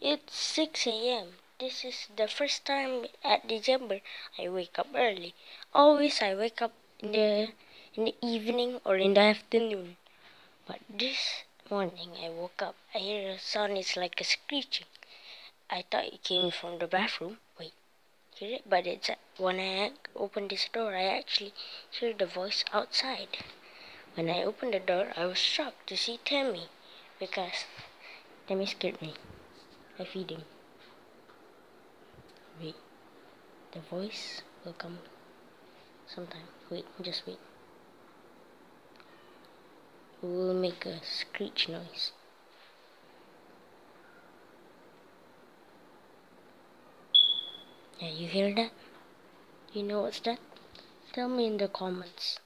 It's 6 a.m. This is the first time at December I wake up early. Always I wake up in the evening or in the afternoon. But this morning I woke up. I hear a sound. It's like a screeching. I thought it came from the bathroom. Wait, hear it? But it's when I opened this door, I actually hear the voice outside. When I opened the door, I was shocked to see Tammy because Tammy scared me. I feed him. Wait, the voice will come sometime. Wait, just wait. It will make a screech noise. Yeah, you hear that? You know what's that? Tell me in the comments.